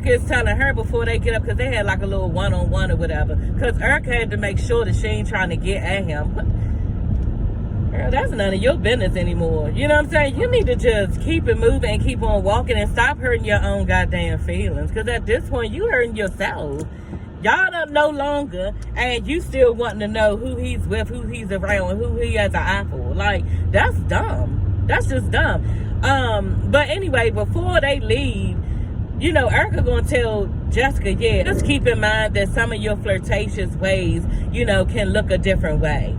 Erica is telling her before they get up, because they had like a little one-on-one or whatever, because Erica had to make sure that she ain't trying to get at him. Girl, that's none of your business anymore. You know what I'm saying? You need to just keep it moving and keep on walking and stop hurting your own goddamn feelings. Because at this point, you hurting yourself. Y'all don't no longer, and you still wanting to know who he's with, who he's around, who he has an eye for. Like, that's dumb. That's just dumb. But anyway, before they leave, you know, Erica gonna tell Jessica, yeah, just keep in mind that some of your flirtatious ways, you know, can look a different way.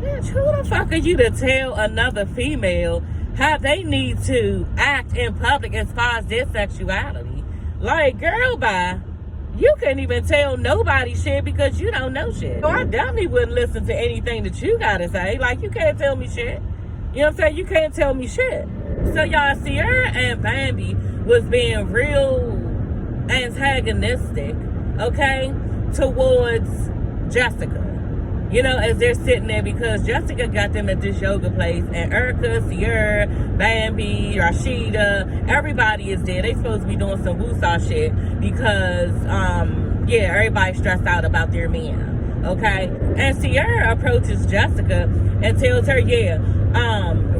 Bitch, who the fuck are you to tell another female how they need to act in public as far as their sexuality? Like, girl, bye. You can't even tell nobody shit because you don't know shit. So I definitely wouldn't listen to anything that you gotta say. Like, you can't tell me shit. You know what I'm saying? You can't tell me shit. So y'all, Sierra and Bambi was being real antagonistic, okay, towards Jessica. You know, as they're sitting there, because Jessica got them at this yoga place, and Erica, Sierra, Bambi, Rashida, everybody is there. They supposed to be doing some woosah shit because, yeah, everybody's stressed out about their men, okay? And Sierra approaches Jessica and tells her, yeah,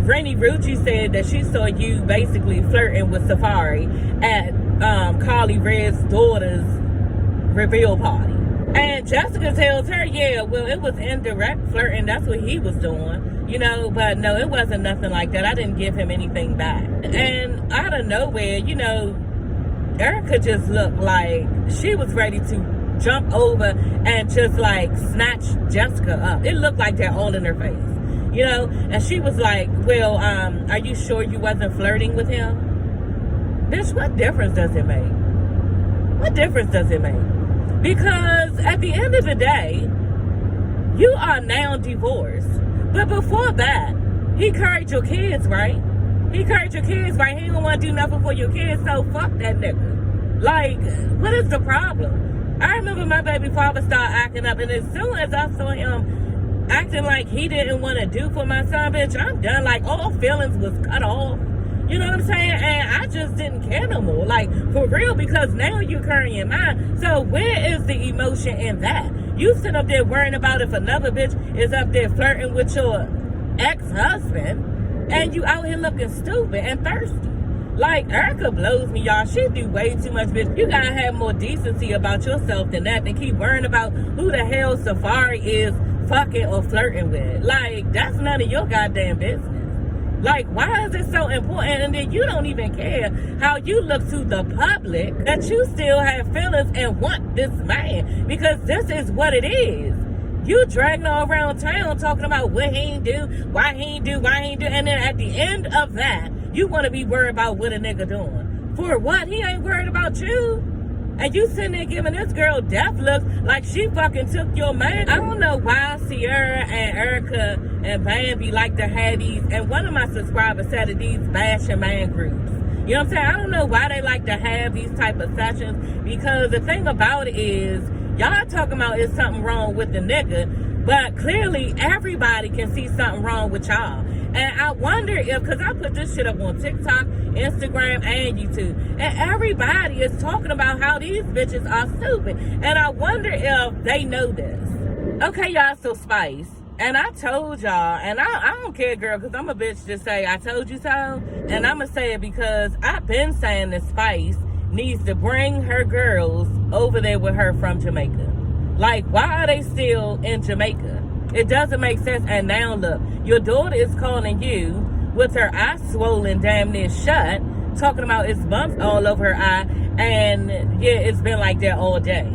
Rennie Rucci said that she saw you basically flirting with Safari at Carly Red's daughter's reveal party. And Jessica tells her, yeah, well, it was indirect flirting. That's what he was doing, you know, but no, it wasn't nothing like that. I didn't give him anything back. And out of nowhere, you know, Erica just looked like she was ready to jump over and just like snatch Jessica up. It looked like they're all in her face, you know, and she was like, well, are you sure you wasn't flirting with him? Bitch, what difference does it make? What difference does it make? Because at the end of the day, you are now divorced. But before that, he carried your kids, right? He carried your kids, right? He don't want to do nothing for your kids, so fuck that nigga. Like, what is the problem? I remember my baby father started acting up, and as soon as I saw him acting like he didn't want to do for my son, bitch, I'm done. Like, all feelings was cut off. You know what I'm saying? And I just didn't care no more. Like, for real, because now you're carrying mine. So where is the emotion in that? You sit up there worrying about if another bitch is up there flirting with your ex-husband, and you out here looking stupid and thirsty. Like, Erica blows me, y'all. She do way too much, bitch. You gotta have more decency about yourself than that, than keep worrying about who the hell Safari is fucking or flirting with. Like, that's none of your goddamn business. Like, why is it so important? And then you don't even care how you look to the public that you still have feelings and want this man. Because this is what it is. You dragging all around town talking about what he ain't do, why he ain't do. And then at the end of that, you want to be worried about what a nigga doing. For what? He ain't worried about you. And you sitting there giving this girl death looks like she fucking took your man. I don't know why Sierra and Erica and Bambi like to have these, and one of my subscribers said that these bashing man groups. You know what I'm saying? I don't know why they like to have these type of sessions, because the thing about it is, y'all talking about is something wrong with the nigga, but clearly everybody can see something wrong with y'all. And I wonder if, because I put this shit up on TikTok, Instagram, and YouTube, and everybody is talking about how these bitches are stupid. And I wonder if they know this. Okay, y'all, so Spice. And I told y'all, and I don't care, girl, because I'm a bitch just say, I told you so. And I'm going to say it because I've been saying that Spice needs to bring her girls over there with her from Jamaica. Like, why are they still in Jamaica? It doesn't make sense. And now look, your daughter is calling you with her eye swollen damn near shut, talking about it's bumps all over her eye, and yeah, it's been like that all day.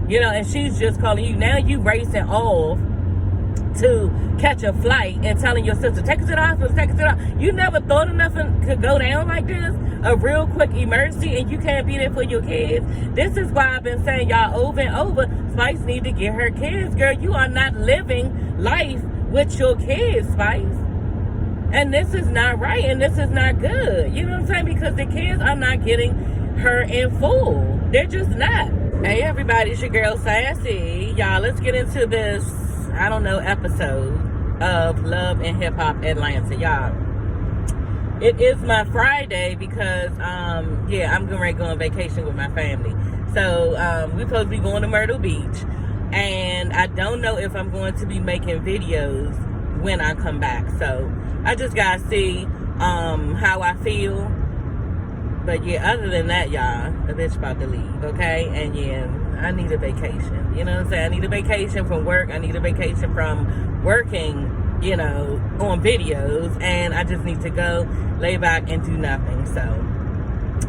You know, and she's just calling you. Now you racing off to catch a flight and telling your sister, take us to the hospital, take us to the hospital. You never thought of nothing could go down like this? A real quick emergency, and you can't be there for your kids? This is why I've been saying, y'all, over and over, Spice need to get her kids. Girl, you are not living life with your kids, Spice. And this is not right, and this is not good. You know what I'm saying? Because the kids are not getting her in full. They're just not. Hey, everybody, it's your girl, Sassy. Y'all, let's get into this, I don't know, episode of Love and Hip Hop Atlanta. it is my Friday because, yeah, I'm going to go on vacation with my family. So, we're supposed to be going to Myrtle Beach. And I don't know if I'm going to be making videos when I come back. So, I just got to see how I feel. But, yeah, other than that, y'all, the bitch about to leave, okay? And, yeah, I need a vacation. You know what I'm saying? I need a vacation from work. I need a vacation from working, you know, on videos, and I just need to go lay back and do nothing. So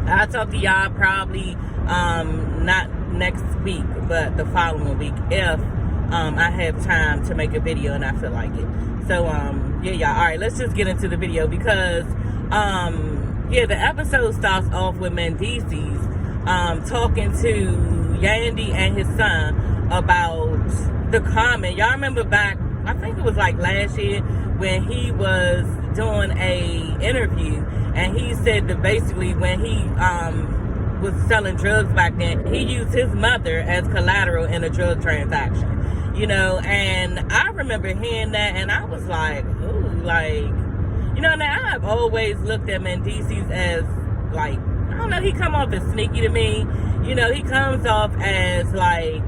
I'll talk to y'all probably not next week, but the following week if I have time to make a video and I feel like it. So yeah, y'all, all right, let's just get into the video because yeah, the episode starts off with Mendeecees talking to Yandy and his son about the comment. Y'all remember back, I think it was like last year when he was doing a interview and he said that basically when he was selling drugs back then, he used his mother as collateral in a drug transaction, you know, and I remember hearing that and I was like, ooh, like, you know, now I've always looked at Mendeecees as like, I don't know, he come off as sneaky to me, you know, he comes off as like,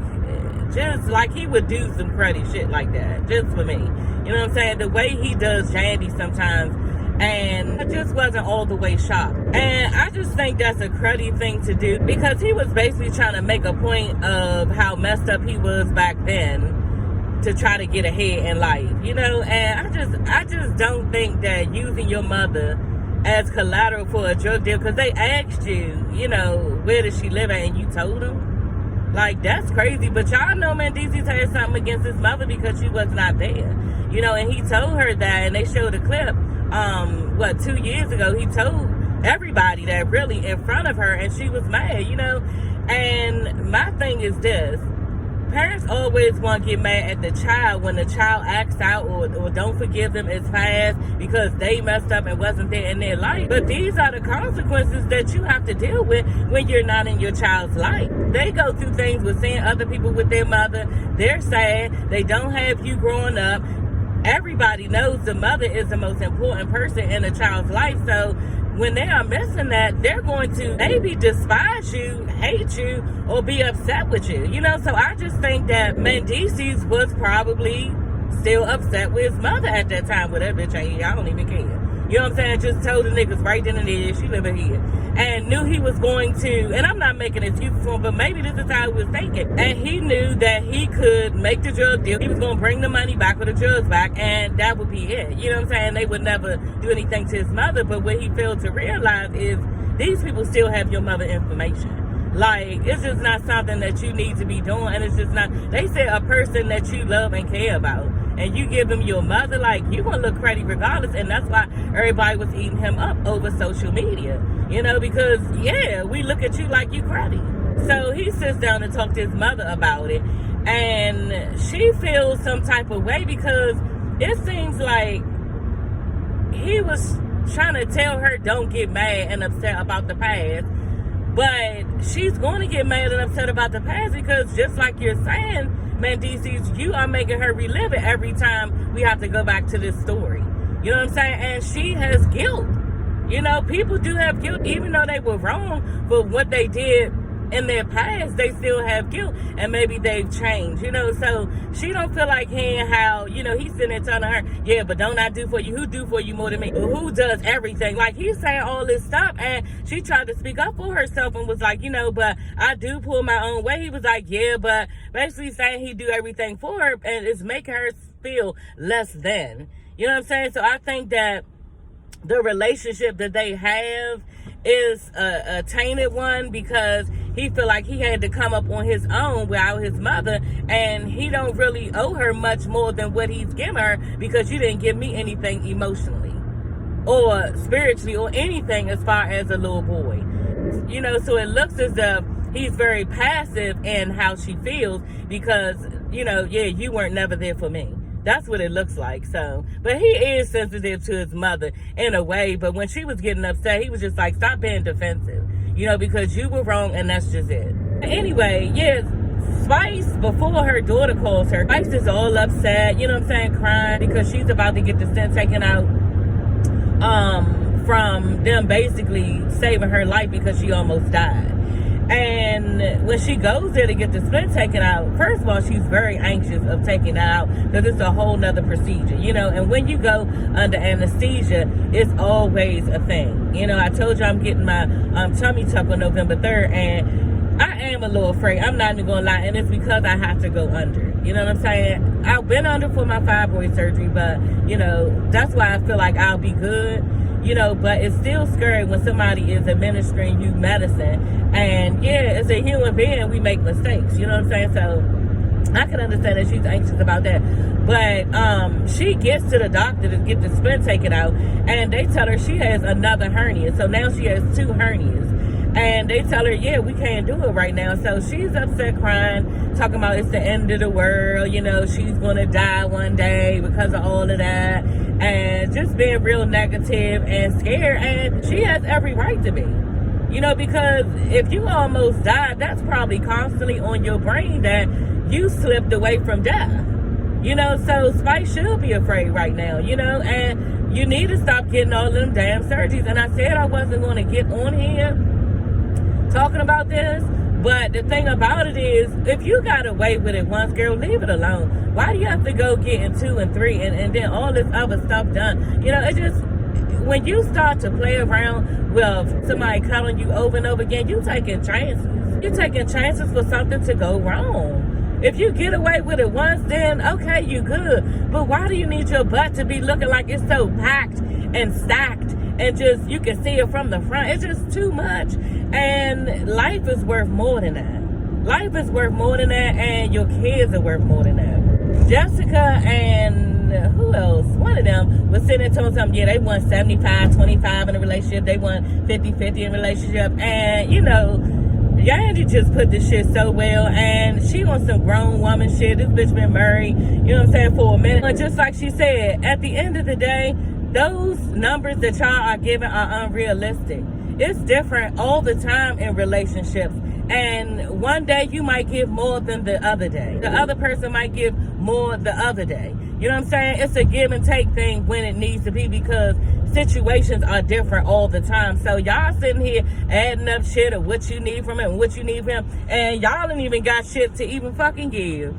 just like he would do some cruddy shit like that, just for me. You know what I'm saying? The way he does Yandy sometimes, and I just wasn't all the way shocked. And I just think that's a cruddy thing to do because he was basically trying to make a point of how messed up he was back then to try to get ahead in life, you know? And I just don't think that using your mother as collateral for a drug deal, because they asked you, you know, where does she live at, and you told them. Like, that's crazy. But y'all know Mendeecees had something against his mother because she was not there. You know, and he told her that, and they showed a clip, 2 years ago, he told everybody that really in front of her, and she was mad, you know. And my thing is this. Parents always want to get mad at the child when the child acts out or don't forgive them as fast because they messed up and wasn't there in their life. But these are the consequences that you have to deal with when you're not in your child's life. They go through things with seeing other people with their mother. They're sad. They don't have you growing up. Everybody knows the mother is the most important person in a child's life. So when they are missing that, they're going to maybe despise you, hate you, or be upset with you. You know, so I just think that Mendeecees was probably still upset with his mother at that time. Well, that bitch ain't here. I don't even care. You know what I'm saying? Just told the niggas right then and there, she living here. And knew he was going to, and I'm not making excuses for him, but maybe this is how he was thinking. And he knew that he could make the drug deal. He was going to bring the money back or the drugs back, and that would be it. You know what I'm saying? They would never do anything to his mother, but what he failed to realize is these people still have your mother information. Like, it's just not something that you need to be doing, and it's just not, they say a person that you love and care about, and you give them your mother, like, you're going to look cruddy regardless, and that's why everybody was eating him up over social media, you know, because, yeah, we look at you like you cruddy. So he sits down and talks to his mother about it, and she feels some type of way because it seems like he was trying to tell her don't get mad and upset about the past, but she's going to get mad and upset about the past because just like you're saying, Mendeecees, you are making her relive it every time we have to go back to this story. You know what I'm saying? And she has guilt. You know, people do have guilt, even though they were wrong for what they did in their past, they still have guilt, and maybe they've changed, you know, so she don't feel like hearing how, you know, he's sitting there telling her, yeah, but don't I do for you? Who do for you more than me? Who does everything? Like, he's saying all this stuff, and she tried to speak up for herself and was like, you know, but I do pull my own way. He was like, yeah, but basically saying he do everything for her, and it's making her feel less than, you know what I'm saying? So I think that the relationship that they have is a tainted one because he feel like he had to come up on his own without his mother, and he don't really owe her much more than what he's given her because you didn't give me anything emotionally or spiritually or anything as far as a little boy. You know, so it looks as if he's very passive in how she feels because, you know, yeah, you weren't never there for me. That's what it looks like. So, but he is sensitive to his mother in a way. But when she was getting upset, he was just like, stop being defensive, you know, because you were wrong and that's just it. Anyway, yeah, Spice, before her daughter calls her, Spice is all upset, you know what I'm saying, crying because she's about to get the scent taken out from them basically saving her life because she almost died. And when she goes there to get the splint taken out, first of all, she's very anxious of taking that out because it's a whole nother procedure, you know. And when you go under anesthesia, it's always a thing. You know, I told you I'm getting my tummy tuck on November 3rd, and I am a little afraid. I'm not even going to lie, and it's because I have to go under. You know what I'm saying? I've been under for my fibroid surgery, but, you know, that's why I feel like I'll be good. You know, but it's still scary when somebody is administering you medicine. And yeah, as a human being, we make mistakes. You know what I'm saying? So I can understand that she's anxious about that. But she gets to the doctor to get the splint taken out, and they tell her she has another hernia. So now she has 2 hernias. And they tell her, yeah, we can't do it right now. So she's upset, crying, talking about it's the end of the world. You know, she's going to die one day because of all of that. And just being real negative and scared. And she has every right to be. You know, because if you almost died, that's probably constantly on your brain that you slipped away from death. You know, so Spice should be afraid right now, you know. And you need to stop getting all them damn surgeries. And I said I wasn't going to get on here talking about this, but the thing about it is, if you got away with it once, girl, leave it alone. Why do you have to go getting 2 and 3 and then all this other stuff done? You know, it just, when you start to play around with somebody calling you over and over again, you taking chances. You're taking chances for something to go wrong. If you get away with it once, then okay, you good. But why do you need your butt to be looking like it's so packed and stacked and just, you can see it from the front? It's just too much. And life is worth more than that. Life is worth more than that, and your kids are worth more than that. Jessica and who else? One of them was sitting there telling something, yeah, they won 75-25 in a relationship. They won 50-50 in a relationship. And, you know, Yandy just put this shit so well, and she on some grown woman shit. This bitch been married, you know what I'm saying, for a minute. But just like she said, at the end of the day, those numbers that y'all are giving are unrealistic. It's different all the time in relationships. And one day you might give more than the other day. The other person might give more the other day. You know what I'm saying? It's a give and take thing when it needs to be, because situations are different all the time. So y'all sitting here adding up shit of what you need from him and what you need from him, and y'all ain't even got shit to even fucking give.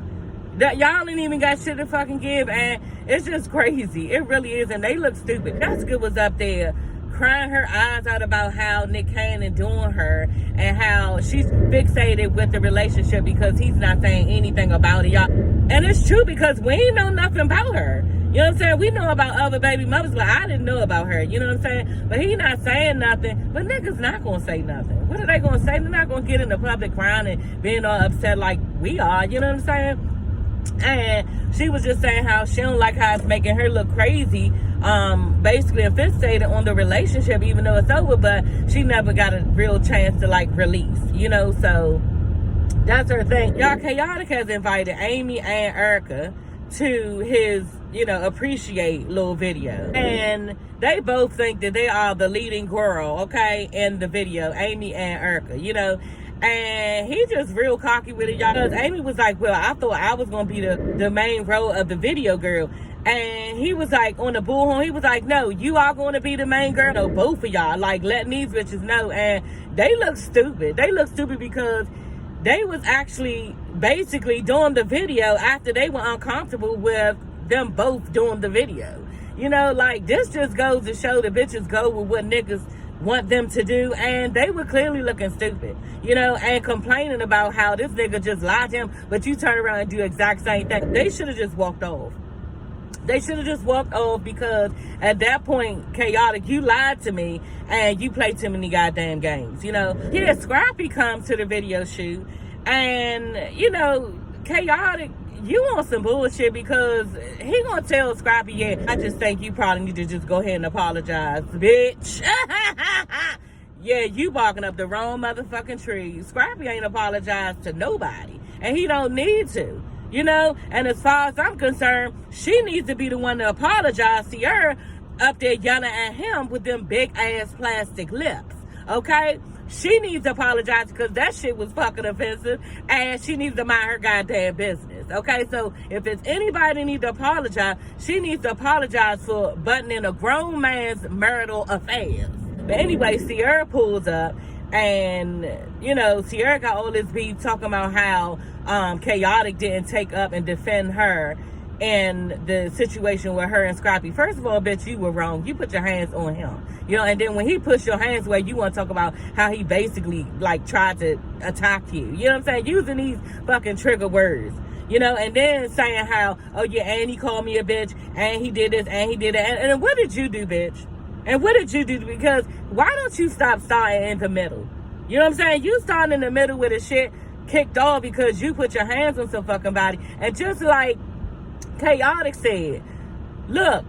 Y'all ain't even got shit to fucking give, and it's just crazy. It really is, and they look stupid. Jessica was up there crying her eyes out about how Nick Cannon doing her and how she's fixated with the relationship because he's not saying anything about it, y'all. And it's true, because we ain't know nothing about her. You know what I'm saying? We know about other baby mothers, but I didn't know about her. You know what I'm saying? But he not saying nothing. But niggas not going to say nothing. What are they going to say? They're not going to get in the public crying and being all upset like we are. You know what I'm saying? And she was just saying how she don't like how it's making her look crazy, basically fixated on the relationship, even though it's over, but she never got a real chance to like release, you know. So that's her thing. Y'all, Chaotic has invited Amy and Erica to his, you know, appreciate little video, and they both think that they are the leading girl, okay, in the video, Amy and Erica, you know. And he just real cocky with it, y'all. Because Amy was like, well, I thought I was going to be the main role of the video girl. And he was like, on the bullhorn, he was like, no, you are going to be the main girl. No, both of y'all, like, letting these bitches know. And they look stupid. They look stupid because they was actually basically doing the video after they were uncomfortable with them both doing the video. You know, like, this just goes to show the bitches go with what niggas want them to do, and they were clearly looking stupid, you know, and complaining about how this nigga just lied to him, but you turn around and do the exact same thing. They should have just walked off. They should have just walked off, because at that point, Chaotic, you lied to me and you played too many goddamn games, you know. Yeah, Scrappy comes to the video shoot, and, you know, Chaotic, you on some bullshit, because he gonna tell Scrappy, yeah, I just think you probably need to just go ahead and apologize, bitch. Yeah, you barking up the wrong motherfucking tree. Scrappy ain't apologized to nobody, and he don't need to, you know. And as far as I'm concerned, she needs to be the one to apologize to her up there yelling at him with them big ass plastic lips, okay? she needs to apologize because that shit was fucking offensive, and she needs to mind her goddamn business. Okay, so if it's anybody need to apologize, she needs to apologize for butting in a grown man's marital affairs. But anyway, Sierra pulls up, and you know, Sierra got all this beef talking about how Chaotic didn't take up and defend her in the situation with her and Scrappy. First of all, bitch, you were wrong. You put your hands on him. You know, and then when he pushed your hands away, you want to talk about how he basically, like, tried to attack you. You know what I'm saying? Using these fucking trigger words. You know, and then saying how, oh yeah, and he called me a bitch, and he did this, and he did that. And what did you do, bitch? And what did you do? Because why don't you stop starting in the middle? You know what I'm saying? You starting in the middle with the shit kicked off because you put your hands on some fucking body. And just like Chaotic said, look,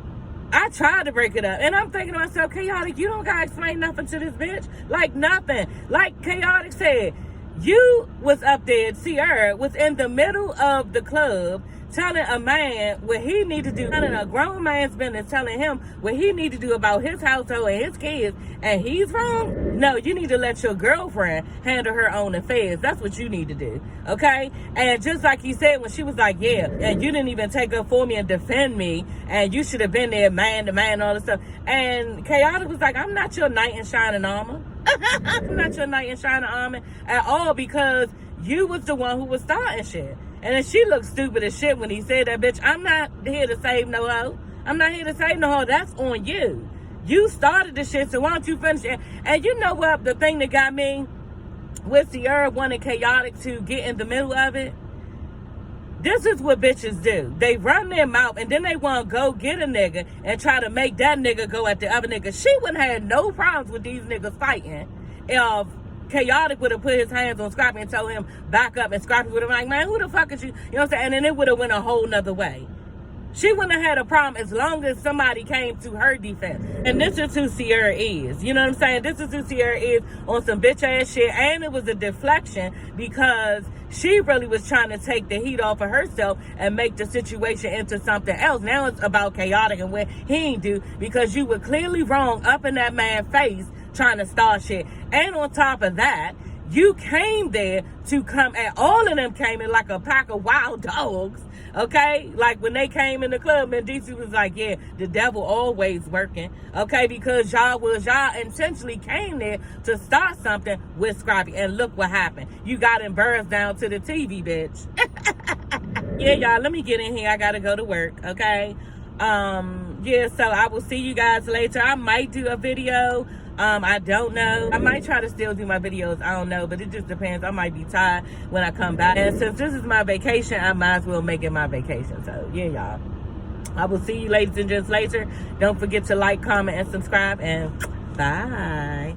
I tried to break it up. And I'm thinking to myself, Chaotic, you don't gotta explain nothing to this bitch. Like nothing. Like Chaotic said, you was up there, Sierra was in the middle of the club telling a man what he need to do, telling a grown man's business, telling him what he need to do about his household and his kids, and he's wrong? No, you need to let your girlfriend handle her own affairs. That's what you need to do, okay? And just like he said, when she was like, yeah, and you didn't even take up for me and defend me, and you should have been there man to man, all this stuff. And Chaotic was like, I'm not your knight in shining armor. I'm not your knight in shining armor at all, because you was the one who was starting shit. And then she looked stupid as shit when he said that, bitch, I'm not here to save no hoe. I'm not here to save no hoe. That's on you. You started the shit, so why don't you finish it? And you know what? The thing that got me with Sierra wanting Chaotic to get in the middle of it, this is what bitches do. They run their mouth, and then they want to go get a nigga and try to make that nigga go at the other nigga. She wouldn't have no problems with these niggas fighting if Chaotic would have put his hands on Scrappy and told him back up, and Scrappy would have been like, man, who the fuck is you? You know what I'm saying? And then it would have went a whole nother way. She wouldn't have had a problem as long as somebody came to her defense. And this is who Sierra is. You know what I'm saying? This is who Sierra is on some bitch ass shit. And it was a deflection because she really was trying to take the heat off of herself and make the situation into something else. Now it's about Chaotic and what he ain't do, because you were clearly wrong up in that man's face trying to start shit. And on top of that, you came there to come, and all of them came in like a pack of wild dogs, okay? Like when they came in the club, Mendeecees was like, yeah, the devil always working, okay? Because y'all intentionally came there to start something with Scrappy, and look what happened. You got embarrassed down to the TV, bitch. Yeah, y'all, let me get in here. I gotta go to work, okay? Yeah, so I will see you guys later. I might do a video. I don't know. I might try to still do my videos. I don't know, but it just depends. I might be tired when I come back. And since this is my vacation, I might as well make it my vacation. So, yeah, y'all. I will see you ladies and gents later. Don't forget to like, comment, and subscribe. And bye.